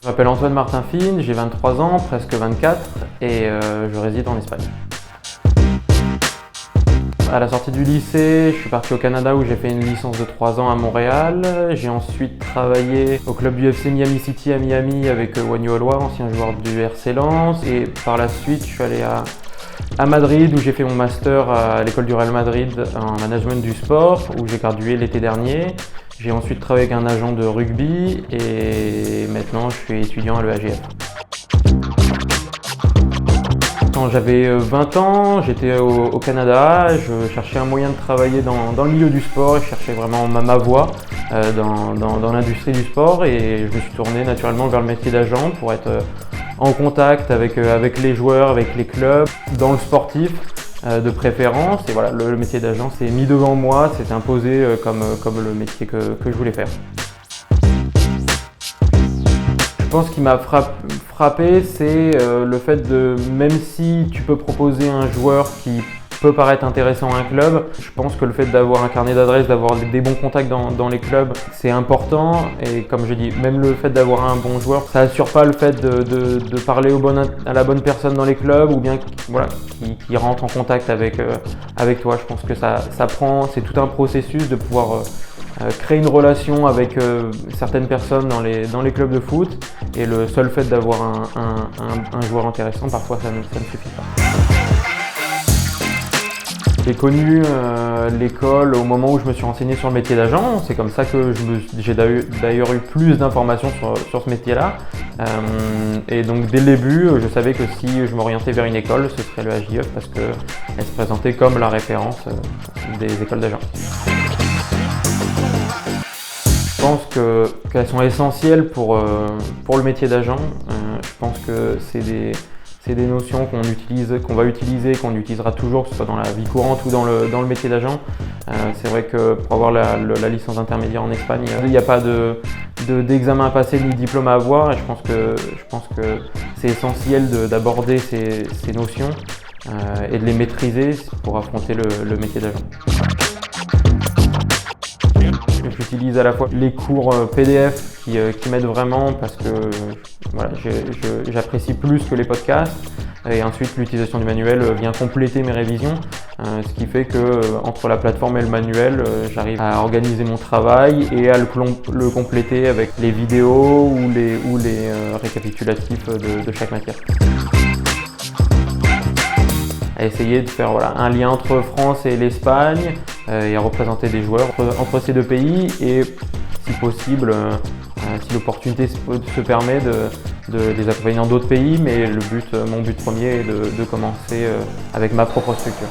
Je m'appelle Antoine Martin Fine, j'ai 23 ans, presque 24, et je réside en Espagne. À la sortie du lycée, je suis parti au Canada où j'ai fait une licence de 3 ans à Montréal. J'ai ensuite travaillé au club du FC Miami City à Miami avec Wagner Oloa, ancien joueur du RC Lens. Et par la suite, je suis allé à Madrid où j'ai fait mon master à l'école du Real Madrid en management du sport où j'ai gradué l'été dernier. J'ai ensuite travaillé avec un agent de rugby et maintenant je suis étudiant à l'EAGF. Quand j'avais 20 ans, j'étais au Canada, je cherchais un moyen de travailler dans le milieu du sport et je cherchais vraiment ma voie dans l'industrie du sport et je me suis tourné naturellement vers le métier d'agent pour être en contact avec les joueurs, avec les clubs, dans le sportif de préférence. Et voilà, le métier d'agent s'est mis devant moi, s'est imposé comme le métier que je voulais faire. Je pense qu'il m'a frappé, c'est le fait de, même si tu peux proposer un joueur qui peut paraître intéressant à un club, je pense que le fait d'avoir un carnet d'adresses, d'avoir des bons contacts dans les clubs, c'est important. Et comme je dis, même le fait d'avoir un bon joueur, ça assure pas le fait de parler à la bonne personne dans les clubs ou bien voilà, qui rentre en contact avec toi. Je pense que c'est tout un processus de pouvoir créer une relation avec certaines personnes dans les clubs de foot, et le seul fait d'avoir un joueur intéressant, parfois ça ne suffit pas. J'ai connu l'école au moment où je me suis renseigné sur le métier d'agent. C'est comme ça que j'ai d'ailleurs eu plus d'informations sur ce métier-là. Et donc dès le début, je savais que si je m'orientais vers une école, ce serait le AJF parce qu'elle se présentait comme la référence des écoles d'agents. Je pense qu'elles sont essentielles pour le métier d'agent. Je pense que c'est des notions qu'on va utiliser, qu'on utilisera toujours, que ce soit dans la vie courante ou dans le métier d'agent. C'est vrai que pour avoir la licence intermédiaire en Espagne, il n'y a pas d'examen à passer ni de diplôme à avoir, et je pense que c'est essentiel d'aborder ces notions et de les maîtriser pour affronter le métier d'agent. J'utilise à la fois les cours PDF qui m'aident vraiment parce que voilà, j'apprécie plus que les podcasts, et ensuite l'utilisation du manuel vient compléter mes révisions, ce qui fait que entre la plateforme et le manuel, j'arrive à organiser mon travail et à le compléter avec les vidéos ou les récapitulatifs de chaque matière. À essayer de faire un lien entre France et l'Espagne et à représenter des joueurs entre ces deux pays, et si possible, si l'opportunité se permet, de les accompagner dans d'autres pays, mais mon but premier est de commencer avec ma propre structure.